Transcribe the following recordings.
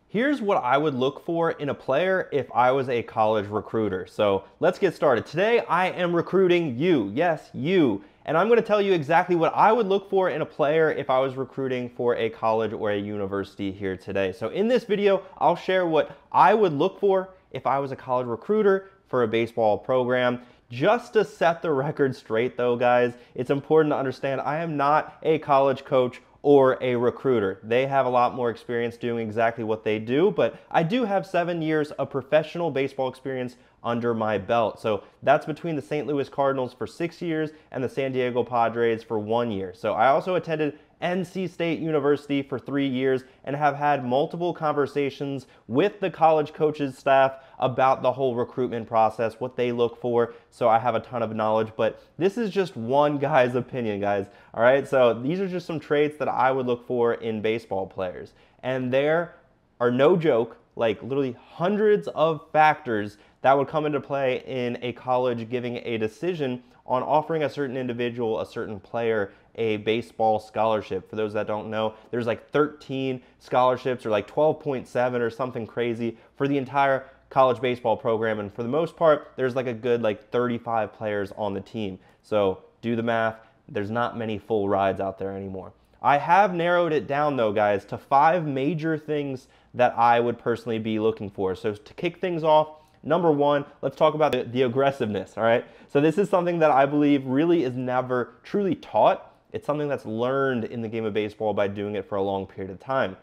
Here's what I would look for in a player if I was a college recruiter. So let's get started. Today I am recruiting you. Yes, you. And I'm going to tell you exactly what I would look for in a player if I was recruiting for a college or a university here today. So in this video, I'll share what I would look for if I was a college recruiter for a baseball program. Just to set the record straight though, guys, it's important to understand I am not a college coach or a recruiter. They have a lot more experience doing exactly what they do, but I do have 7 years of professional baseball experience under my belt. So that's between the St. Louis Cardinals for 6 years and the San Diego Padres for 1 year. So I also attended NC State University for 3 years and have had multiple conversations with the college coaches staff about the whole recruitment process, what they look for. So I have a ton of knowledge, but this is just one guy's opinion, guys. All right, so these are just some traits that I would look for in baseball players. And there are, no joke, like literally hundreds of factors that would come into play in a college giving a decision on offering a certain individual, a certain player, a baseball scholarship. For those that don't know, there's like 13 scholarships or like 12.7 or something crazy for the entire college baseball program. And for the most part, there's like a good like 35 players on the team. So do the math. There's not many full rides out there anymore. I have narrowed it down though, guys, to 5 major things that I would personally be looking for. So to kick things off, number 1, let's talk about the aggressiveness, all right? So this is something that I believe really is never truly taught. It's something that's learned in the game of baseball by doing it for a long period of time.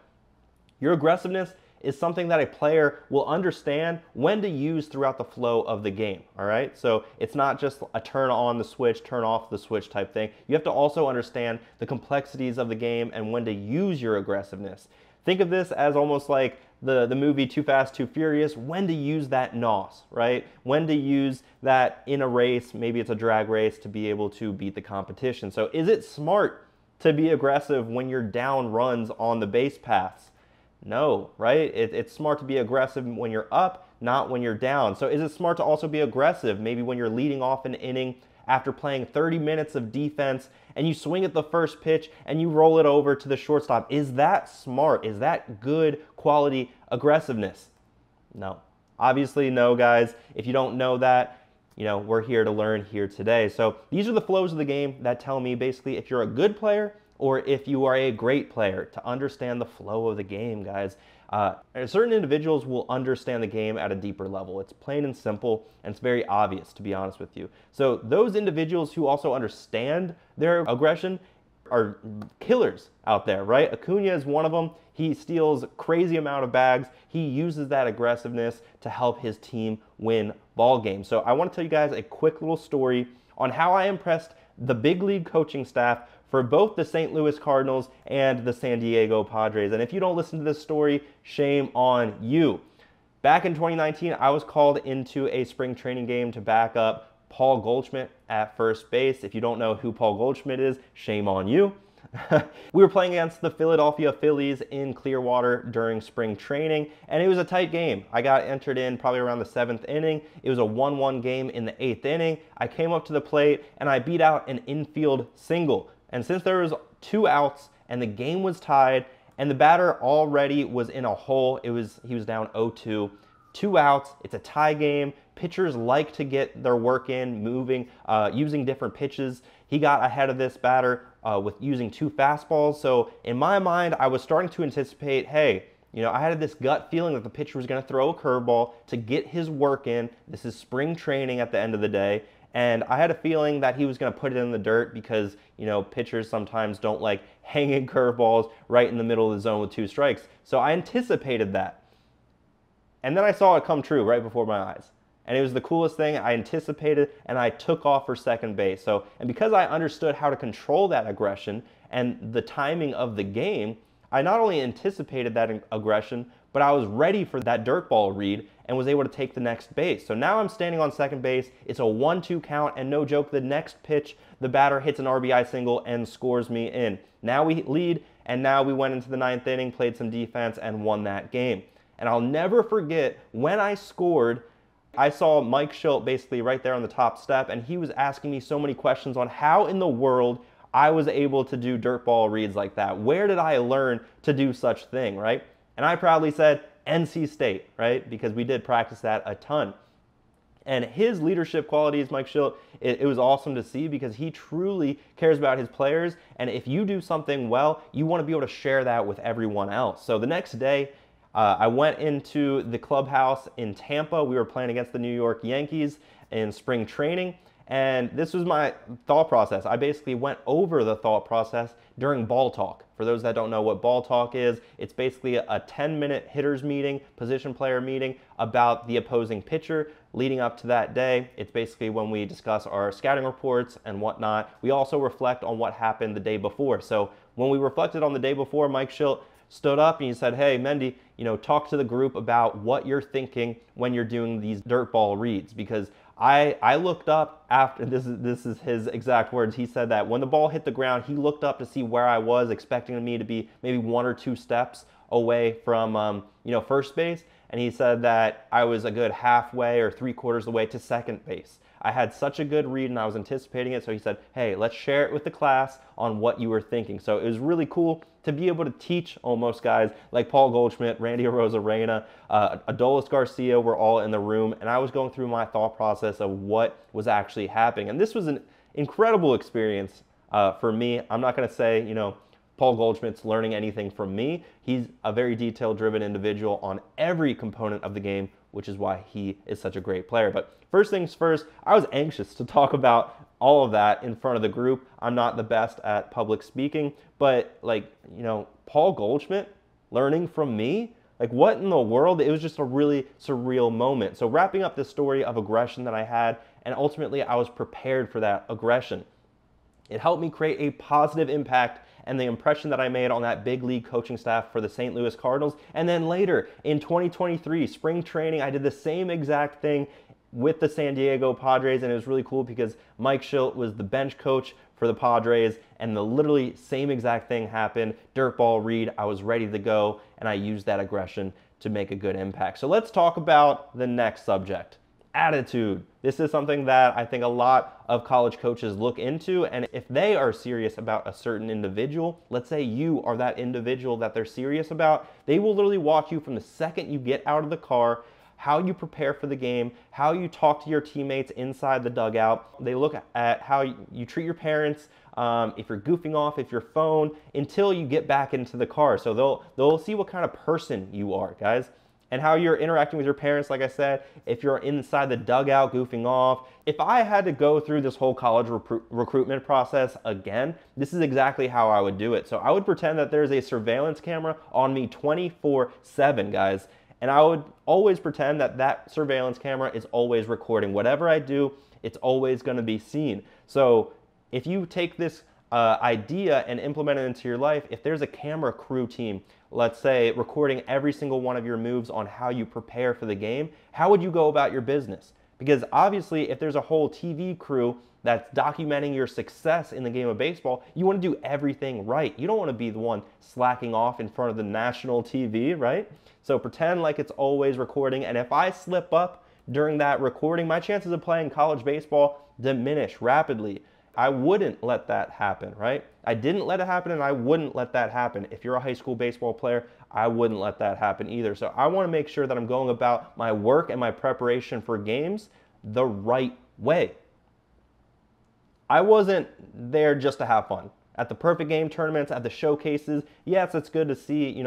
Your aggressiveness is something that a player will understand when to use throughout the flow of the game, all right? So it's not just a turn on the switch, turn off the switch type thing. You have to also understand the complexities of the game and when to use your aggressiveness. Think of this as almost like the movie Too Fast, Too Furious, when to use that NOS, right? When to use that in a race, maybe it's a drag race, to be able to beat the competition. So is it smart to be aggressive when you're down runs on the base paths? No, right? It's smart to be aggressive when you're up, not when you're down. So is it smart to also be aggressive maybe when you're leading off an inning after playing 30 minutes of defense and you swing at the first pitch and you roll it over to the shortstop? Is that smart? Is that good quality aggressiveness? No. Obviously, no, guys. If you don't know that, we're here to learn here today. So these are the flows of the game that tell me basically if you're a good player or if you are a great player, to understand the flow of the game, guys. Certain individuals will understand the game at a deeper level. It's plain and simple, and it's very obvious, to be honest with you. So those individuals who also understand their aggression are killers out there, right? Acuna is one of them. He steals a crazy amount of bags. He uses that aggressiveness to help his team win ball games. So I want to tell you guys a quick little story on how I impressed the big league coaching staff for both the St. Louis Cardinals and the San Diego Padres. And if you don't listen to this story, shame on you. Back in 2019, I was called into a spring training game to back up Paul Goldschmidt at first base. If you don't know who Paul Goldschmidt is, shame on you. We were playing against the Philadelphia Phillies in Clearwater during spring training, and it was a tight game. I got entered in probably around the 7th inning. It was a 1-1 game in the 8th inning. I came up to the plate, and I beat out an infield single. And since there was 2 outs and the game was tied and the batter already was in a hole, he was down 0-2, 2 outs, it's a tie game. Pitchers like to get their work in, moving, using different pitches. He got ahead of this batter with using 2 fastballs. So in my mind, I was starting to anticipate, hey, I had this gut feeling that the pitcher was going to throw a curveball to get his work in. This is spring training at the end of the day. And I had a feeling that he was going to put it in the dirt because, pitchers sometimes don't like hanging curveballs right in the middle of the zone with 2 strikes. So I anticipated that. And then I saw it come true right before my eyes. And it was the coolest thing. I anticipated and I took off for second base. And because I understood how to control that aggression and the timing of the game, I not only anticipated that aggression, but I was ready for that dirt ball read and was able to take the next base. So now I'm standing on second base. It's a 1-2 count, and no joke, the next pitch, the batter hits an RBI single and scores me in. Now we lead, and now we went into the 9th inning, played some defense, and won that game. And I'll never forget when I scored, I saw Mike Shildt basically right there on the top step, and he was asking me so many questions on how in the world I was able to do dirt ball reads like that. Where did I learn to do such thing, right? And I proudly said, NC State, right? Because we did practice that a ton. And his leadership qualities, Mike Shildt, it was awesome to see because he truly cares about his players. And if you do something well, you want to be able to share that with everyone else. So the next day, I went into the clubhouse in Tampa. We were playing against the New York Yankees in spring training. And this was my thought process. I basically went over the thought process during ball talk. For those that don't know what ball talk is, it's basically a 10-minute hitters meeting, position player meeting about the opposing pitcher leading up to that day. It's basically when we discuss our scouting reports and whatnot. We also reflect on what happened the day before. So when we reflected on the day before, Mike Shildt stood up and he said, hey, Mendy, talk to the group about what you're thinking when you're doing these dirt ball reads, because I looked up after, this is his exact words. He said that when the ball hit the ground, he looked up to see where I was, expecting me to be maybe 1 or 2 steps away from, first base. And he said that I was a good halfway or 3/4 of the way to second base. I had such a good read and I was anticipating it. So he said, hey, let's share it with the class on what you were thinking. So it was really cool to be able to teach almost guys like Paul Goldschmidt, Randy Arozarena, Adolis Garcia were all in the room. And I was going through my thought process of what was actually happening. And this was an incredible experience for me. I'm not going to say, Paul Goldschmidt's learning anything from me. He's a very detail-driven individual on every component of the game, which is why he is such a great player. But first things first, I was anxious to talk about all of that in front of the group. I'm not the best at public speaking, but Paul Goldschmidt learning from me, what in the world? It was just a really surreal moment. So wrapping up this story of aggression that I had, and ultimately I was prepared for that aggression. It helped me create a positive impact and the impression that I made on that big league coaching staff for the St. Louis Cardinals. And then later in 2023, spring training, I did the same exact thing with the San Diego Padres, and it was really cool because Mike Shildt was the bench coach for the Padres, and the literally same exact thing happened. Dirt ball read, I was ready to go, and I used that aggression to make a good impact. So let's talk about the next subject. Attitude. This is something that I think a lot of college coaches look into, and if they are serious about a certain individual, let's say you are that individual that they're serious about, they will literally watch you from the second you get out of the car, how you prepare for the game, how you talk to your teammates inside the dugout. They look at how you treat your parents, if you're goofing off, if your phone, until you get back into the car. So they'll see what kind of person you are, guys. And how you're interacting with your parents, like I said, if you're inside the dugout goofing off. If I had to go through this whole college recruitment process again, this is exactly how I would do it. So I would pretend that there's a surveillance camera on me 24/7, guys. And I would always pretend that that surveillance camera is always recording. Whatever I do, it's always going to be seen. So if you take this idea and implement it into your life, if there's a camera crew team, let's say, recording every single one of your moves on how you prepare for the game, how would you go about your business? Because obviously, if there's a whole TV crew that's documenting your success in the game of baseball, you want to do everything right. You don't want to be the one slacking off in front of the national TV, right? So pretend like it's always recording, and if I slip up during that recording, my chances of playing college baseball diminish rapidly. I wouldn't let that happen, right? I didn't let it happen, and I wouldn't let that happen. If you're a high school baseball player, I wouldn't let that happen either. So I want to make sure that I'm going about my work and my preparation for games the right way. I wasn't there just to have fun. At the Perfect Game tournaments, at the showcases, yes, it's good to see,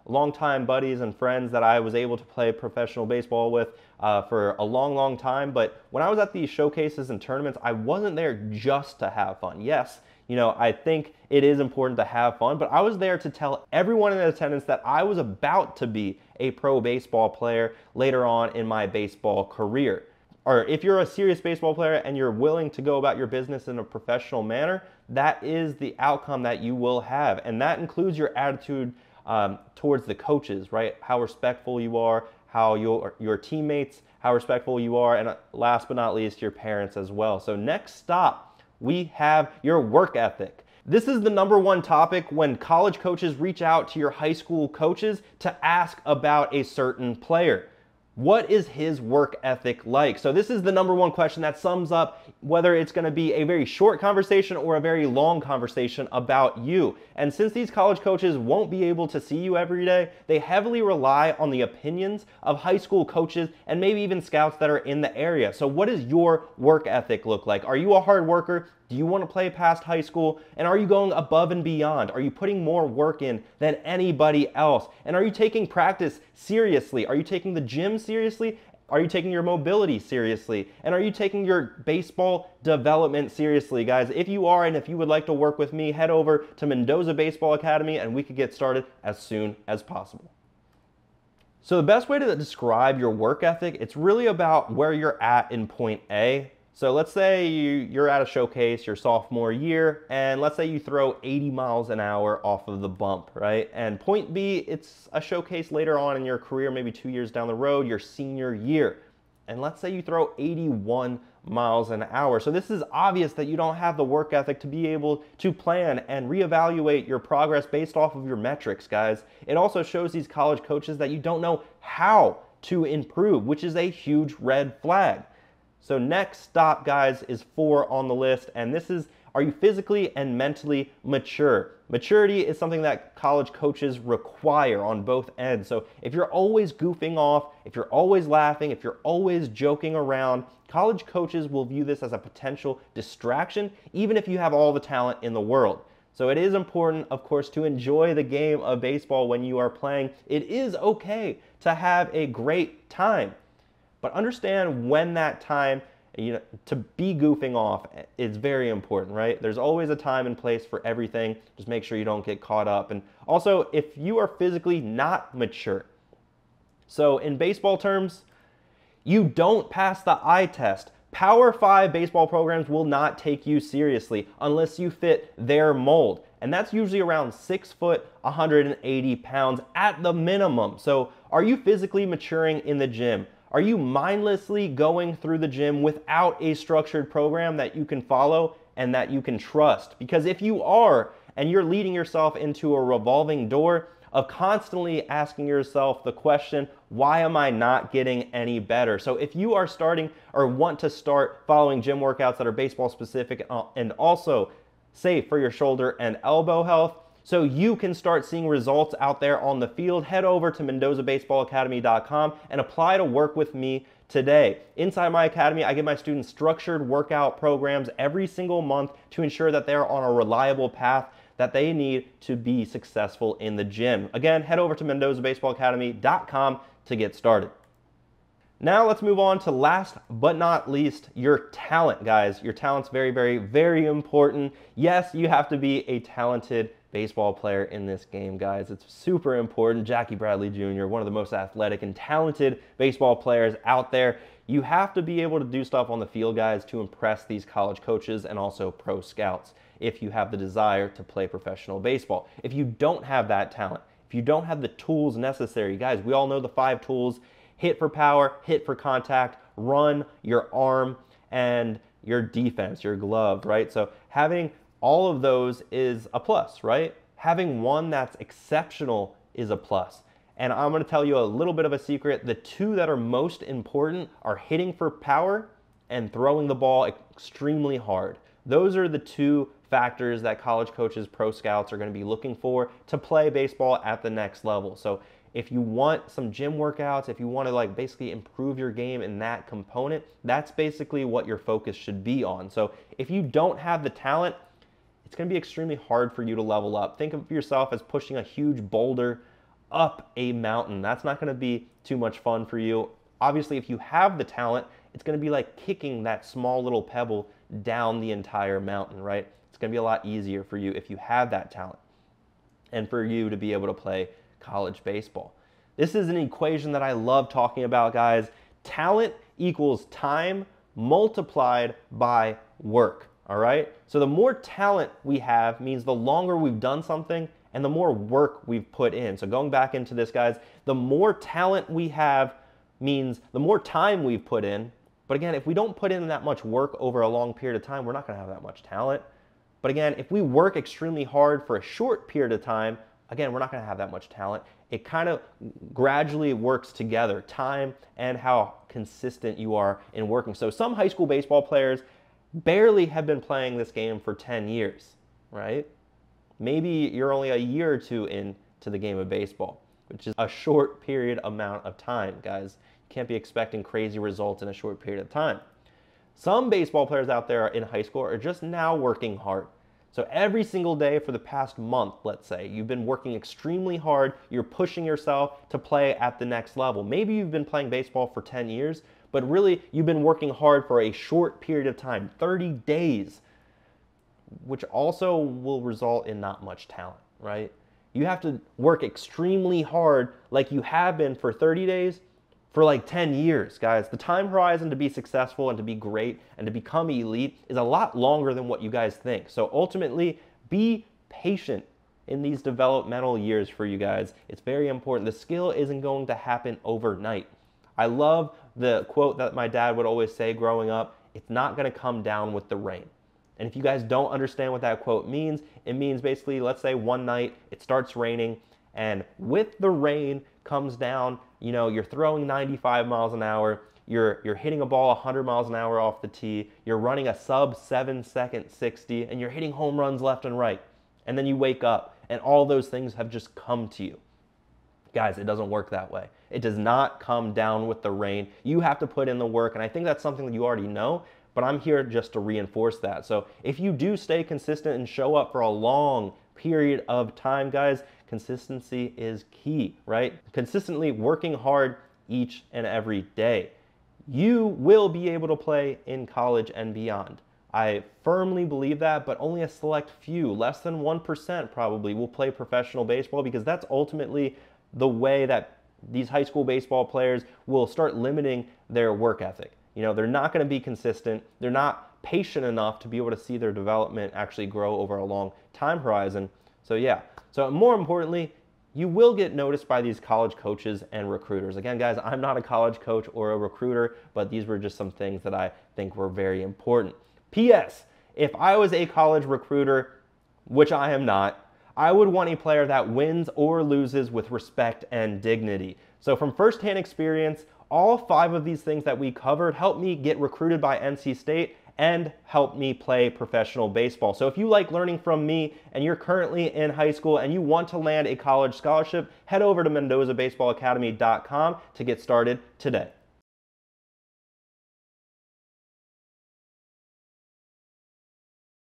longtime buddies and friends that I was able to play professional baseball with for a long, long time. But when I was at these showcases and tournaments, I wasn't there just to have fun. Yes, I think it is important to have fun, but I was there to tell everyone in attendance that I was about to be a pro baseball player later on in my baseball career. Or if you're a serious baseball player and you're willing to go about your business in a professional manner, that is the outcome that you will have. And that includes your attitude towards the coaches, right? How respectful you are, how your teammates, how respectful you are, and last but not least, your parents as well. So next stop, we have your work ethic. This is the #1 topic when college coaches reach out to your high school coaches to ask about a certain player. What is his work ethic like? So this is the number one question that sums up whether it's going to be a very short conversation or a very long conversation about you. And since these college coaches won't be able to see you every day, they heavily rely on the opinions of high school coaches and maybe even scouts that are in the area. So what does your work ethic look like? Are you a hard worker? Do you want to play past high school? And are you going above and beyond? Are you putting more work in than anybody else? And are you taking practice seriously? Are you taking the gym seriously? Are you taking your mobility seriously? And are you taking your baseball development seriously, guys? If you are, and if you would like to work with me, head over to Mendoza Baseball Academy and we could get started as soon as possible. So the best way to describe your work ethic, it's really about where you're at in point A. So let's say you're at a showcase your sophomore year, and let's say you throw 80 miles an hour off of the bump, right? And point B, it's a showcase later on in your career, maybe 2 years down the road, your senior year. And let's say you throw 81 miles an hour. So this is obvious that you don't have the work ethic to be able to plan and reevaluate your progress based off of your metrics, guys. It also shows these college coaches that you don't know how to improve, which is a huge red flag. So next stop, guys, is 4 on the list, and this is, are you physically and mentally mature? Maturity is something that college coaches require on both ends. So if you're always goofing off, if you're always laughing, if you're always joking around, college coaches will view this as a potential distraction, even if you have all the talent in the world. So it is important, of course, to enjoy the game of baseball when you are playing. It is okay to have a great time. But understand when that time, to be goofing off is very important, right? There's always a time and place for everything. Just make sure you don't get caught up. And also, if you are physically not mature, so in baseball terms, you don't pass the eye test. Power 5 baseball programs will not take you seriously unless you fit their mold. And that's usually around 6 foot, 180 pounds at the minimum. So are you physically maturing in the gym? Are you mindlessly going through the gym without a structured program that you can follow and that you can trust? Because if you are, and you're leading yourself into a revolving door of constantly asking yourself the question, why am I not getting any better? So if you are starting or want to start following gym workouts that are baseball specific and also safe for your shoulder and elbow health, so you can start seeing results out there on the field, head over to MendozaBaseballAcademy.com and apply to work with me today. Inside my academy, I give my students structured workout programs every single month to ensure that they're on a reliable path that they need to be successful in the gym. Again, head over to MendozaBaseballAcademy.com to get started. Now let's move on to last but not least, your talent, guys. Your talent's very, very, very important. Yes, you have to be a talented baseball player in this game, guys. It's super important. Jackie Bradley Jr., one of the most athletic and talented baseball players out there. You have to be able to do stuff on the field, guys, to impress these college coaches and also pro scouts if you have the desire to play professional baseball. If you don't have that talent, if you don't have the tools necessary, guys, we all know the 5 tools: hit for power, hit for contact, run, your arm, and your defense, your glove, right? So having all of those is a plus, right? Having one that's exceptional is a plus. And I'm going to tell you a little bit of a secret. The 2 that are most important are hitting for power and throwing the ball extremely hard. Those are the 2 factors that college coaches, pro scouts are going to be looking for to play baseball at the next level. So if you want some gym workouts, if you want to basically improve your game in that component, that's basically what your focus should be on. So if you don't have the talent, it's going to be extremely hard for you to level up. Think of yourself as pushing a huge boulder up a mountain. That's not going to be too much fun for you. Obviously, if you have the talent, it's going to be like kicking that small little pebble down the entire mountain, right? It's going to be a lot easier for you if you have that talent and for you to be able to play college baseball. This is an equation that I love talking about, guys. Talent equals time multiplied by work. All right? So the more talent we have means the longer we've done something and the more work we've put in. So going back into this, guys, the more talent we have means the more time we've put in. But again, if we don't put in that much work over a long period of time, we're not going to have that much talent. But again, if we work extremely hard for a short period of time, again, we're not going to have that much talent. it kind of gradually works together, time and how consistent you are in working. So some high school baseball players barely have been playing this game for 10 years, right? Maybe you're only a year or two into the game of baseball, which is a short period amount of time, guys. You can't be expecting crazy results in a short period of time. Some baseball players out there in high school are just now working hard. So every single day for the past month, let's say, you've been working extremely hard, you're pushing yourself to play at the next level. Maybe you've been playing baseball for 10 years, but really you've been working hard for a short period of time, 30 days, which also will result in not much talent, right? You have to work extremely hard like you have been for 30 days for like 10 years, guys. The time horizon to be successful and to be great and to become elite is a lot longer than what you guys think. So ultimately, be patient in these developmental years for you guys. It's very important. The skill isn't going to happen overnight. I love the quote that my dad would always say growing up, it's not going to come down with the rain. And if you guys don't understand what that quote means, it means basically, let's say one night it starts raining, and with the rain comes down, you know, you're throwing 95 miles an hour, you're hitting a ball 100 miles an hour off the tee, you're running a sub 7-second 60, and you're hitting home runs left and right. And then you wake up, and all those things have just come to you. Guys, it doesn't work that way. It does not come down with the rain. You have to put in the work, and I think that's something that you already know, but I'm here just to reinforce that. So if you do stay consistent and show up for a long period of time, guys, consistency is key, right? Consistently working hard each and every day. You will be able to play in college and beyond. I firmly believe that, but only a select few, less than 1% probably, will play professional baseball, because that's ultimately the way that these high school baseball players will start limiting their work ethic. You know, they're not going to be consistent. They're not patient enough to be able to see their development actually grow over a long time horizon. So yeah, so more importantly, you will get noticed by these college coaches and recruiters. Again, guys, I'm not a college coach or a recruiter, but these were just some things that I think were very important. P.S. If I was a college recruiter, which I am not, I would want a player that wins or loses with respect and dignity. So from firsthand experience, all 5 of these things that we covered helped me get recruited by NC State and helped me play professional baseball. So if you like learning from me and you're currently in high school and you want to land a college scholarship, head over to MendozaBaseballAcademy.com to get started today.